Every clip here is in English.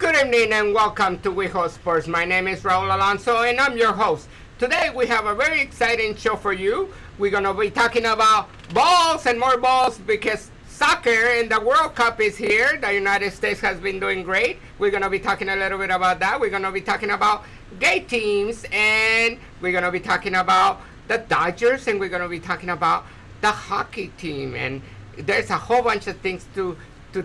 Good evening and welcome to WeHo Sports. My name is Raul Alonso and I'm your host. Today we have a very exciting show for you. We're going to be talking about balls and more balls because soccer and the World Cup is here. The United States has been doing great. We're going to be talking a little bit about that. We're going to be talking about gay teams, and we're going to be talking about the Dodgers, and we're going to be talking about the hockey team. And there's a whole bunch of things to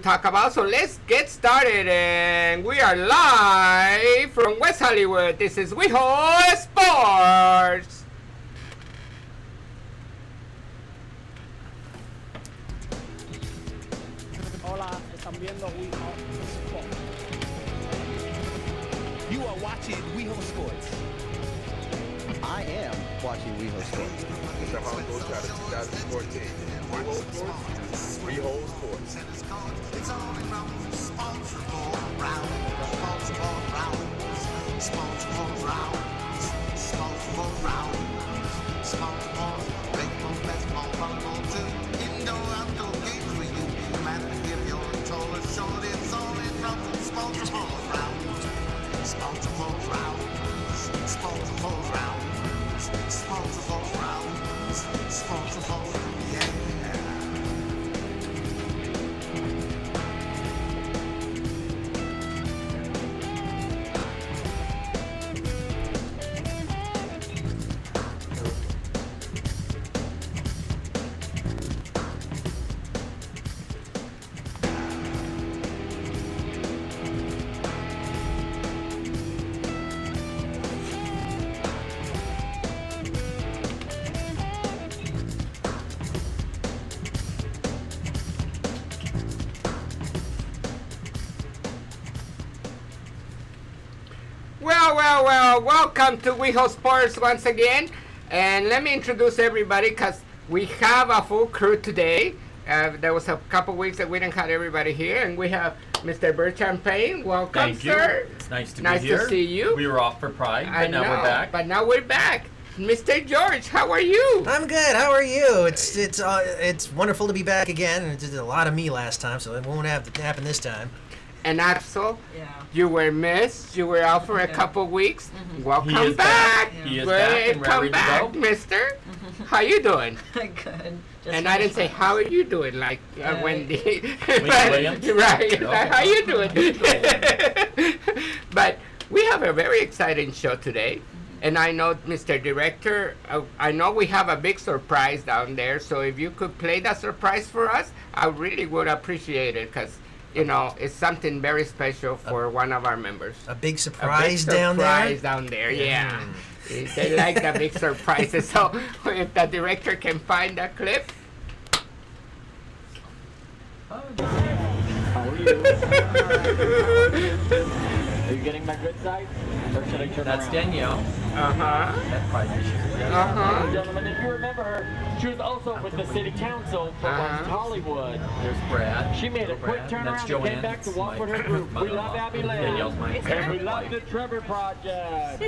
talk about. So let's get started. And we are live from West Hollywood. This is WeHo Sports. Hola, están viendo WeHo Sports. You are watching WeHo Sports. I am watching WeHo Sports. Mr. Hongo Chata 2014. WeHo Sports. WeHo Sports. Well, welcome to WeHo Sports once again. And let me introduce everybody because we have a full crew today. There was a couple weeks that we didn't have everybody here. And we have Mr. Bert Champagne. Welcome, Thank you. Sir. It's nice to Nice be here. to see you. We were off for Pride, but now we're back. But now we're back. Mr. George, how are you? I'm good. How are you? It's wonderful to be back again. It did a lot of me last time, so it won't have to happen this time. And Axel, Yeah. you were missed. You were out for a couple weeks. Mm-hmm. Welcome He is back. back. He is back and Welcome ready to back, go. mister. How you doing? Good. Just And I didn't say, finished how are you doing, like Good. Wendy. Williams? Right. Okay. How you doing? But we have a very exciting show today. And I know, Mr. Director, I know we have a big surprise down there. So if you could play that surprise for us, I really would appreciate it because, you know, it's something very special for one of our members. A big A surprise big down surprise there. down there, yeah. They like the big surprises. So if the director can find that clip. How are you? Are you getting my good side? Or should I turn That's around? Danielle. Uh-huh. That's Pride this year. Yes. Uh-huh. Gentlemen, if you remember her, she was also with the city council for West Hollywood. There's Brad. She made a quick Brad, and that's turnaround and came Joanne. back to It's walk my with her group. We mother-in-law. love Abby Lynn. Danielle's my And we love wife. the Trevor Project.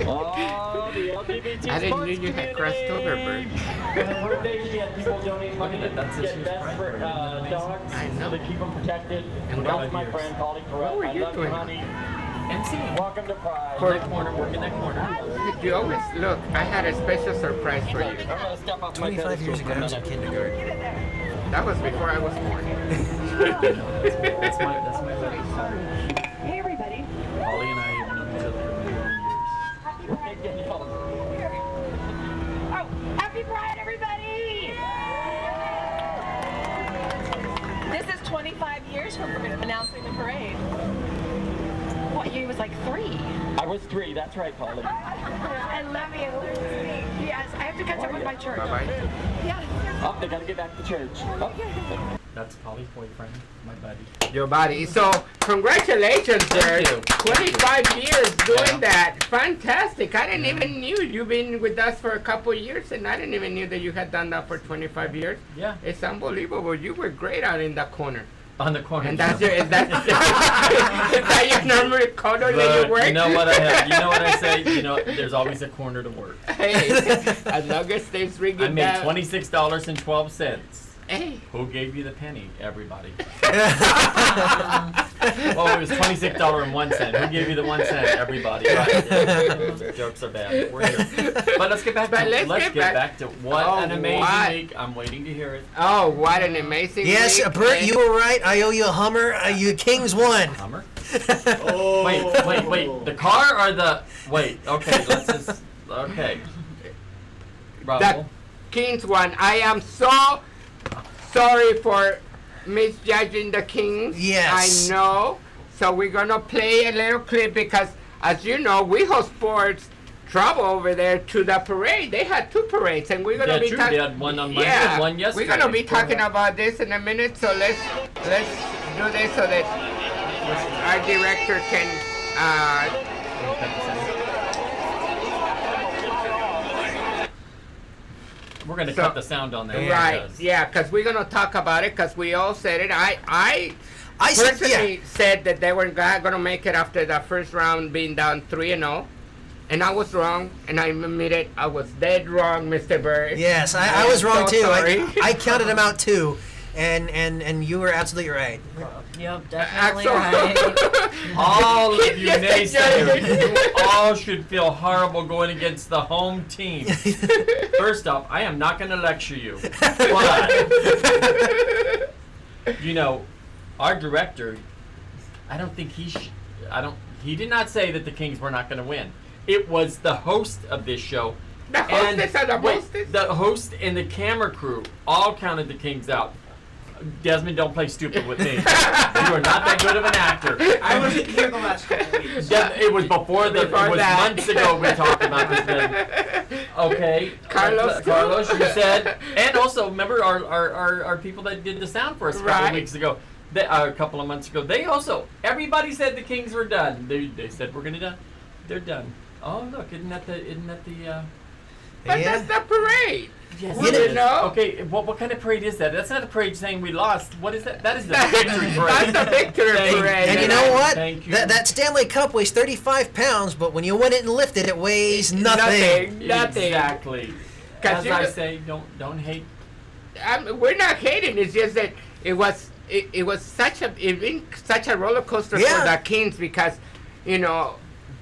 Oh, the LGBT I didn't know sports you had crossed over, Bert. For her birthday, she had people donate money Look to at that. That's get his best pride for parade. Isn't that dogs I know. so they keep them protected. And And what that's my years? friend Polly Correll. What were I you love you, doing? honey. And singing. Welcome to Pride. For- In that corner, work in that corner. You always look. I had a special surprise for you. I'm gonna step off my 25 years pedestal ago, I for a was in minute. kindergarten. That was before I was born. That's my buddy. Hey everybody. Holly and I have known each other for many years. Oh, happy Pride everybody! This is 25 years from announcing the parade. What year was like 3? I was 3, that's right, Polly. I love you. Yes, I have to catch up with my church. Bye-bye. Yeah. Oh, they gotta get back to church. Oh. That's Polly's boyfriend, my buddy. Your body. So, congratulations, Bert. Thank you. 25 years doing Yeah. that. Fantastic. I didn't even knew you've been with us for a couple years, and I didn't even knew that you had done that for 25 years. Yeah. It's unbelievable. You were great out in that corner. On the corner. And that's your, is that, is that your number corner that you But work? you know what I have? You know what I say? You know, there's always a corner to work. Hey, as long as they ring I it made down. $26.12. Hey. Who gave you the penny? Everybody. Oh, it was $26.01. Who gave you the 1 cent? Everybody. Right. Yeah. Jokes are bad. We're here. But let's get back to what an amazing week. I'm waiting to hear it. Oh, what an amazing Yes, week. Bert, you were right. I owe you a Hummer. You Kings won. Hummer? Wait. The car or the... Wait, okay, let's just... Okay. Raul. The Kings won. I am so sorry for misjudging the Kings. Yes. I know. So we're going to play a little clip because, as you know, WeHo Sports travel over there to the parade. They had 2 parades, and we're going to be talking. They had one on Wednesday, one yesterday. We're going to be talking about this in a minute. So let's do this so that our director can. We're going to cut the sound on there. Right, yeah, because we're going to talk about it because we all said it. I personally said that they weren't going to make it after the first round being down 3-0. And I was wrong, and I admit it. I was dead wrong, Mr. Bert. Yes, I was wrong too. Sorry. I counted them out too, and you were absolutely right. Yep, definitely Axel. right. All of you naysayers, you all should feel horrible going against the home team. First off, I am not going to lecture you. But, you know, our director, I don't think he did not say that the Kings were not going to win. It was the host of this show. The hostess and the hostess? The host and the camera crew all counted the Kings out. Desmond, don't play stupid with me. You are not that good of an actor. I wasn't here the last couple of weeks. It was before that. months ago we talked about this. Then. Okay, Carlos, you said, and also remember our people that did the sound for us a couple of weeks ago, a couple of months ago. They also, everybody said the Kings were done. They said we're gonna done. They're done. Oh look, isn't that the? But that's the parade. Yes, You know? Okay, what kind of parade is that? That's not a parade saying we lost. What is that? That is the victory parade. That's the victory parade. And you know what? Thank you. That Stanley Cup weighs 35 pounds, but when you win it and lift it, it weighs nothing. Nothing. Exactly. As I say, don't hate. We're not hating. It's just that it was such a roller coaster for the Kings because, you know,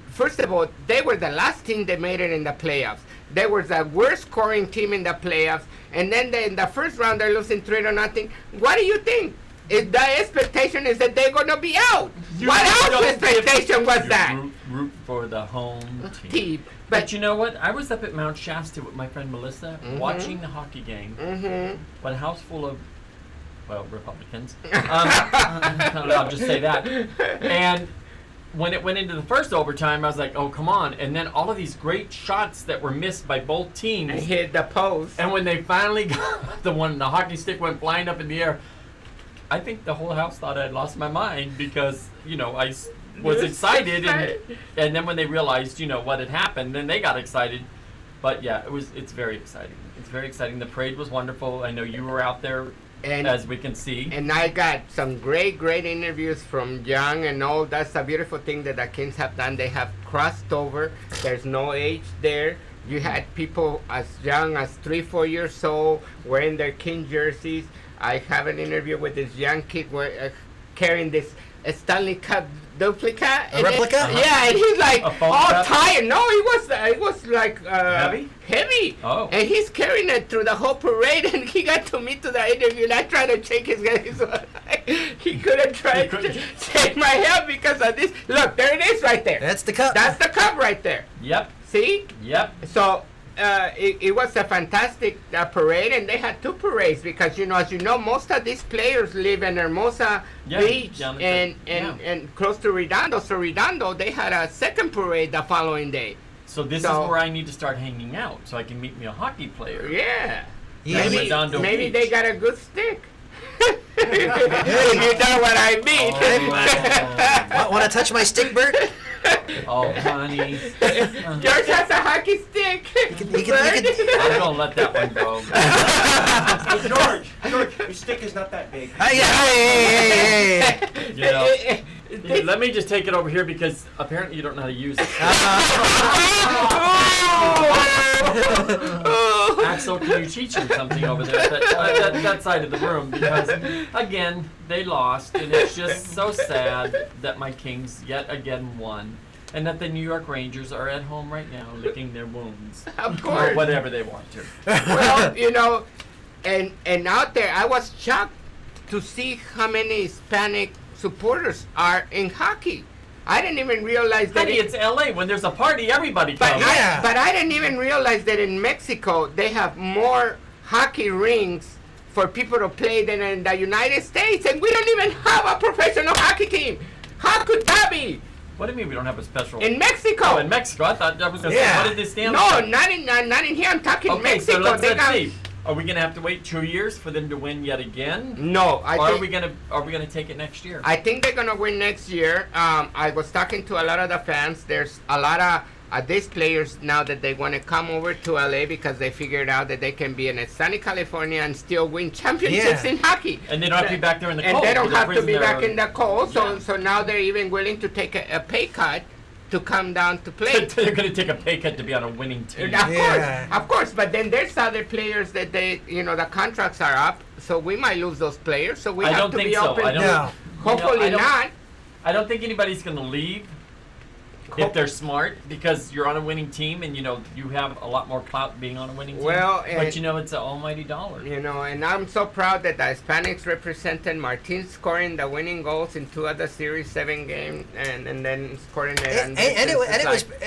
first of all, they were the last team that made it in the playoffs. They were the worst scoring team in the playoffs, and then in the first round they're losing 3-0. What do you think? The expectation is that they're going to be out. What else expectation was that? Root for the home team. But you know what? I was up at Mount Shasta with my friend Melissa watching the hockey game. But a house full of, well, Republicans. I'll just say that. And when it went into the first overtime, I was like, oh, come on. And then all of these great shots that were missed by both teams. And hit the post. And when they finally got the hockey stick went flying up in the air, I think the whole house thought I had lost my mind because, you know, I was excited. And then when they realized, you know, what had happened, then they got excited. But, yeah, it's very exciting. It's very exciting. The parade was wonderful. I know you were out there. And, as we can see. And I got some great interviews from Young and all. That's a beautiful thing that the Kings have done. They have crossed over. There's no age there. You had people as young as 3-4 years old wearing their King jerseys. I have an interview with this young kid carrying this Stanley Cup replica. Yeah, and he's like all tired. No, it was like heavy. Oh. And he's carrying it through the whole parade, and he got to me to the interview, and I tried to shake his hand. He couldn't try to shake my hand because of this. Look, there it is right there. That's the cup. That's the cup right there. Yep. See? Yep. So it was a fantastic parade, and they had 2 parades because, you know, as you know, most of these players live in Hermosa Beach and close to Redondo. So Redondo, they had a second parade the following day. So this is where I need to start hanging out so I can meet me a hockey player. Yeah. Maybe they got a good stick. If you know what I mean. Want to touch my stick, Bert? Oh, honey. George has a hockey stick. I'm going to let that one go. Hey, George, your stick is not that big. Hey. You know, let me just take it over here because apparently you don't know how to use it. Axel, can you teach him something over there that side of the room? Because again, they lost, and it's just so sad that my Kings yet again won, and that the New York Rangers are at home right now licking their wounds, Of course. or whatever they want to. Well, and out there, I was shocked to see how many Hispanic supporters are in hockey. I didn't even realize that. Honey, it's LA. When there's a party, everybody But comes. I didn't even realize that in Mexico they have more hockey rinks for people to play than in the United States, and we don't even have a professional hockey team. How could that be? What do you mean we don't have a special? In Mexico. Oh, in Mexico. I thought that was going to say, what did this stand No, for? not in here. I'm talking Okay, Mexico. so let's They got- see. Are we gonna have to wait 2 years for them to win yet again? No, Or are we gonna take it next year? I think they're gonna win next year. I was talking to a lot of the fans. There's a lot of these players now that they want to come over to LA because they figured out that they can be in sunny California and still win championships in hockey. And they don't have to be back there in the And cold. they don't because have to be they're back in the cold. So Yeah. so now they're even willing to take a pay cut to come down to play. They're gonna take a pay cut to be on a winning team. Of course, but then there's other players that the contracts are up, so we might lose those players. So we I have don't to think be so. open. I don't- No. Hopefully I don't- not. I don't think anybody's gonna leave if they're smart, because you're on a winning team and you have a lot more clout being on a winning team. Well, but it's an almighty dollar. And I'm so proud that the Hispanics represented. Martin scoring the winning goals in 2 of the series 7 games, and then scoring it. And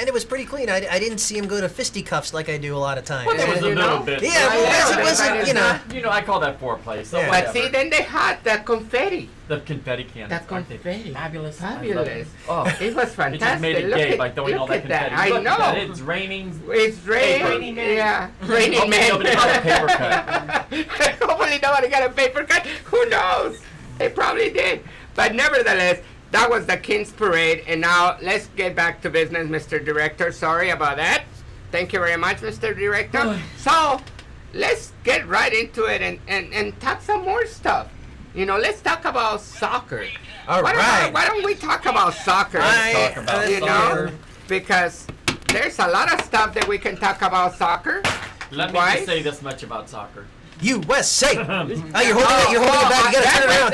it was pretty clean. I didn't see him go to fisticuffs like I do a lot of times. Well, there was a you little know? bit. Yeah, Yeah, it wasn't, I call that foreplay. So Yeah. But whatever. see, then they had the confetti. The confetti cannons. The aren't they confetti. Fabulous. I love Fabulous. it. Oh, It was fantastic. it just made it Look gay at- by throwing all look that at confetti. I Look at that. know. It's raining. It's raining. Raining man. Yeah, raining Hopefully man. nobody got a paper cut. Hopefully nobody got a paper cut. Who knows? They probably did. But nevertheless, that was the King's Parade. And now let's get back to business, Mr. Director. Sorry about that. Thank you very much, Mr. Director. So let's get right into it and talk some more stuff. Let's talk about soccer. All why right. why don't we talk about soccer? Let's talk about soccer. Because there's a lot of stuff that we can talk about soccer. Let me Why? just say this much about soccer. USA. You're holding it back. You gotta turn around.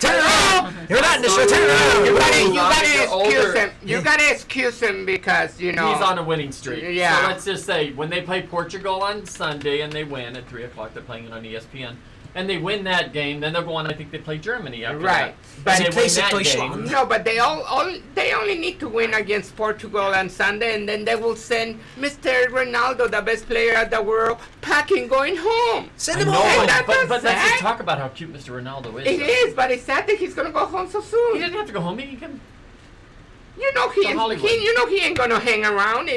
Turn around. You're not in the show. Turn around. You gotta You're excuse older. him. You gotta excuse him because He's on a winning streak. Yeah. So let's just say when they play Portugal on Sunday and they win at 3:00, they're playing it on ESPN. And they win that game, then they're going. I think they play Germany after Right. that. But And he they win plays that Deutschland. game. No, but they only need to win against Portugal on Sunday, and then they will send Mr. Ronaldo, the best player of the world, packing, going home. Send I him know, home. That's but not let's just sad. talk about how cute Mr. Ronaldo is. It is, but it's sad that he's gonna go home so He soon. doesn't have to go home. He can. He Hollywood. he ain't gonna hang around.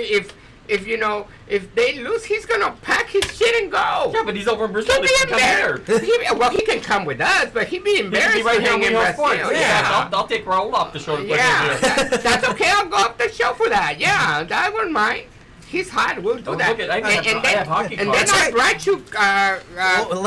If they lose, he's gonna pack his shit and go. Yeah, but he's over in Brazil. He'll He be can come here. embarrassed. Well, he can come with us, but he'd be He can embarrassed be right to here hang on in WeHo Brazil. Sports. Yeah. I'll take Raul off the show to put him Yeah, here. that's okay. I'll go up the show for that. Yeah, I wouldn't mind. He's hot. We'll do Oh, that. look at- I have hockey and cards. then I That's brought you. Well,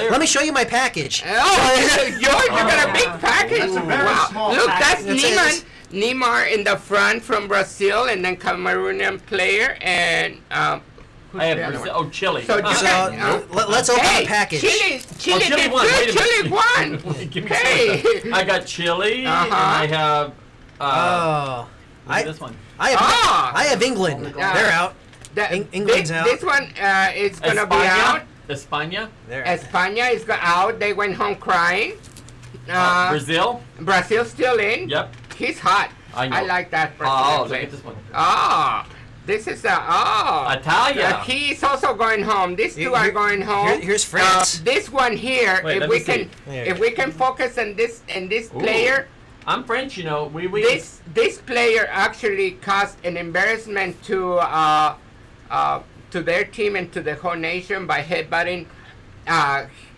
let me show you my package. Oh, you got a big package. That's a very Wow. small Look, that's package. Neymar. Neymar in the front from Brazil, and then Cameroonian player, and I who's have the other Brazil. one? Oh, Chile. So you So got, let's open hey, the package. Chile Chile did won. good. Wait a Chile minute. won. Give me Hey. some of that. I got Chile, Uh-huh. and I have. Oh, Look at this one. I have England. Yeah. They're out. The- England's this, out. This one is gonna be out. España. They're out. España is out. They went home crying. Brazil. Brazil's still in. Yep. He's hot. I know. I like that. Oh, Brazilian look player. at this one. This is Italia. he's also going home. These two are going home. Here's France. This one here, Wait, if let we me can, see. There. if we can focus on this Ooh. player, I'm French, you know. We. this player actually caused an embarrassment to their team and to the whole nation by headbutting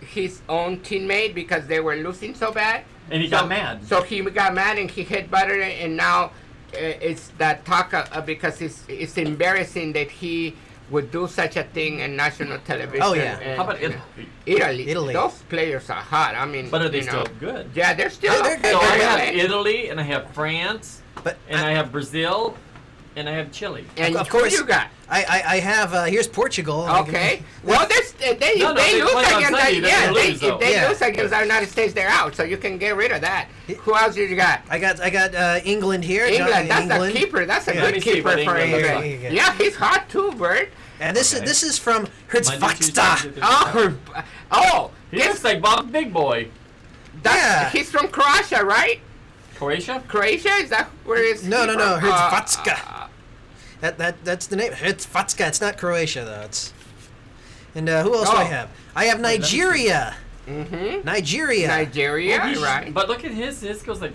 his own teammate because they were losing so bad. And he got mad. So he got mad and he headbutted it, and now it's that talk because it's embarrassing that he would do such a thing in national television. Oh, yeah. And, How about you know, Italy? Italy. Those players are hot. I mean, But are they you know. still good? Yeah, they're still. They're okay. So I Italy. have Italy, and I have France, But and I have Brazil, and I have Chile. And Of who course. you got? I have, here's Portugal. Okay. Well, they they lose play on against Sunday, they're gonna lose, if though. they Yeah. lose against the United States, they're out. So you can get rid of that. Who else did you got? I got England here. England. That's England. the keeper. That's a Yeah. Let good me see keeper what for England looks England. like. Yeah, he's hot too, Bert. And this Okay. is from Monday, Tuesday, Hrvatska. Wednesday, Oh, He guess looks like Bob Big Boy. Yeah. he's from Croatia, right? Croatia? Croatia, is that where is No, he no, from? no, Hrvatska. That's the name. Hrvatska. It's not Croatia though. It's and who else do I Oh. have? I have Nigeria. Nigeria. Nigeria, Well, right? But look at his. His goes like.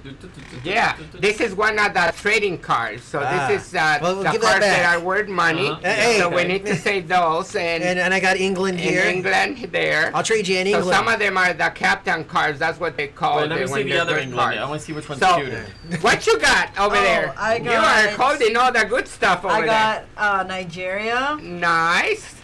Yeah, this is one of the trading cards. So Ah. this is Well, we'll the give that cards that back. are worth money. Uh-huh. Hey, so we okay. need to save those and And I got England in here. England there. I'll trade you in So England. some of them are the captain cards. That's what they call Wait, let me it see when the they're other good England. cards. I want to see which one's So, cuter. what you got over there? I You got- are holding all the good stuff over I got Nigeria, there. Nice.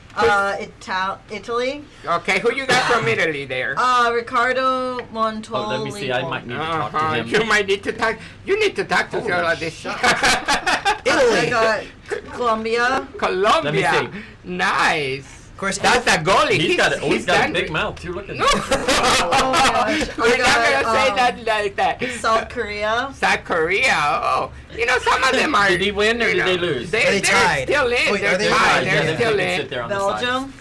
Italy, Okay, who you got from Italy there? Ricardo Montoli. Oh, let me see. I might need to talk to him. You might need to talk. You need to talk to all of this. I Italy. got Colombia. Colombia. Let me Nice. Of course, That's a goalie. He's got a done big with- mouth too. Look at No. that. Oh my gosh. We're not I gonna say got, that like that. South Korea. South Korea. Oh, you know some of them are. Did he win or you did they know, lose? They They're tied. still in. Wait, they're are they tied. tied? Yeah, They're they still can in. sit there on the sides. Belgium.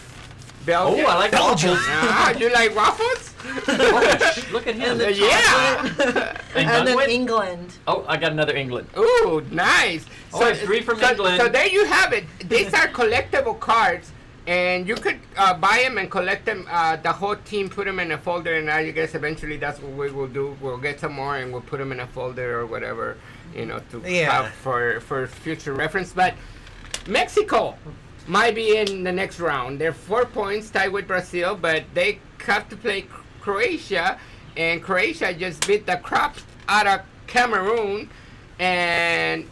Belgium. Oh, I like Belgium. waffles. Ah, you like waffles? Look at him. the Yeah. And And then Dunwich? England. Oh, I got another England. Ooh, nice. Oh, it's 3 from England. So there you have it. These are collectible cards, and you could buy them and collect them. The whole team put them in a folder, and I guess eventually that's what we will do. We'll get some more, and we'll put them in a folder or whatever, you know, to Yeah. have for future reference. But Mexico might be in the next round. They're 4 points tied with Brazil, but they have to play Croatia, and Croatia just beat the crap out of Cameroon, and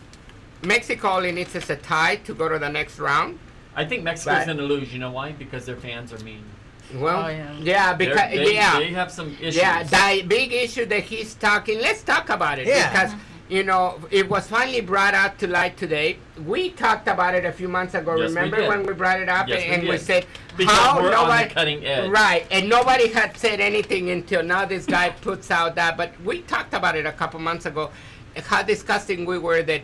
Mexico only needs us a tie to go to the next round. I think Mexico's But- going to lose. You know why? Because their fans are mean. Well, Oh, yeah. yeah, because They have some issues. yeah, the big issue that he's talking. Let's talk about it Yeah. because you know it was finally brought out to light today. We talked about it a few months ago. Yes, we Remember did. when we brought it up Yes, we and we did. said Because how we're on the nobody cutting edge. right, and nobody had said anything until now. This guy puts out that, but we talked about it a couple months ago. How disgusting we were that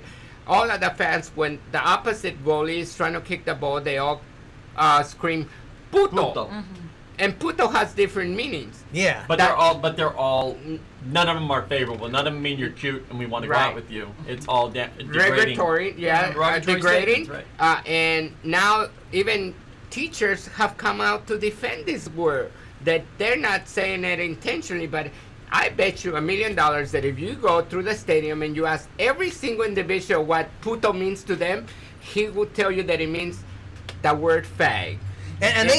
all of the fans, when the opposite goalie is trying to kick the ball, they all scream "puto." Puto. And puto has different meanings. yeah. But That- they're all. None of them are favorable. None of them mean you're cute and we want to go Right. out with you. It's all degrading. Regulatory, yeah, derogatory degrading. statements, And now even teachers have come out to defend this word. That they're not saying it intentionally, but I bet you $1 million that if you go through the stadium and you ask every single individual what puto means to them, he will tell you that it means the word fag. And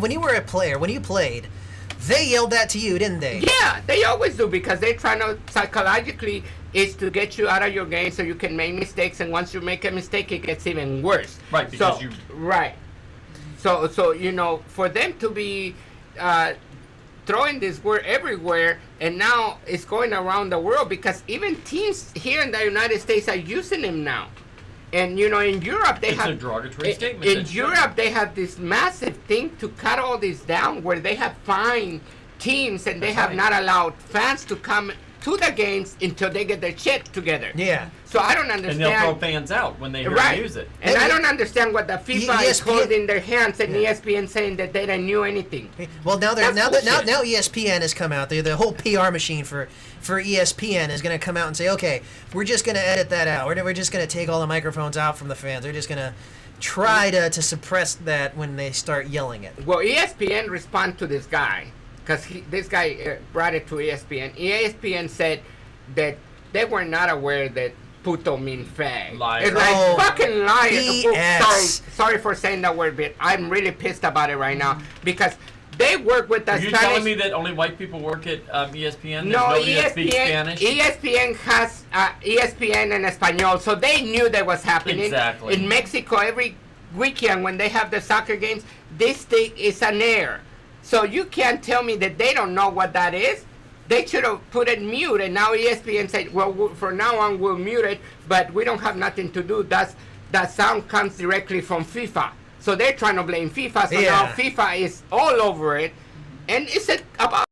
when you were a player, when you played, they yelled that to you, didn't they? Yeah, they always do because they're trying to psychologically is to get you out of your game so you can make mistakes, and once you make a mistake, it gets even worse. Right, because you- right. So you know, for them to be throwing this word everywhere, and now it's going around the world because even teams here in the United States are using them now. And you know, in Europe they It's have a derogatory statement. In That's true. Europe, they have this massive thing to cut all this down, where they have fined teams and they That's have right. not allowed fans to come to the games until they get their shit together. Yeah. So I don't And they'll throw understand. fans out when they hear Right. music. And I don't understand what the FIFA is ESPN holding their hands and Yeah. ESPN saying that they don't knew anything. Well, now they're That's now bullshit. ESPN has come out. The whole PR machine for ESPN is going to come out and say, okay, we're just going to edit that out. We're just going to take all the microphones out from the fans. They're just going to try to suppress that when they start yelling it. Well, ESPN responded to this guy because this guy brought it to ESPN. ESPN said that they were not aware that puto mean fag. Liar. It's like Oh, fucking liar. BS. Sorry for saying that word, but I'm really pissed about it right now because they work with the Are you Spanish. telling me that only white people work at ESPN? There's No, nobody that speaks Spanish? ESPN has ESPN and Espanol, so they knew that was happening. Exactly. In Mexico, every weekend when they have the soccer games, this thing is an air. So you can't tell me that they don't know what that is. They should have put it mute, and now ESPN said, well, for now on, we'll mute it, but we don't have nothing to do. That's that sound comes directly from FIFA. So they're trying to blame FIFA. So Yeah. now FIFA is all over it. And it's about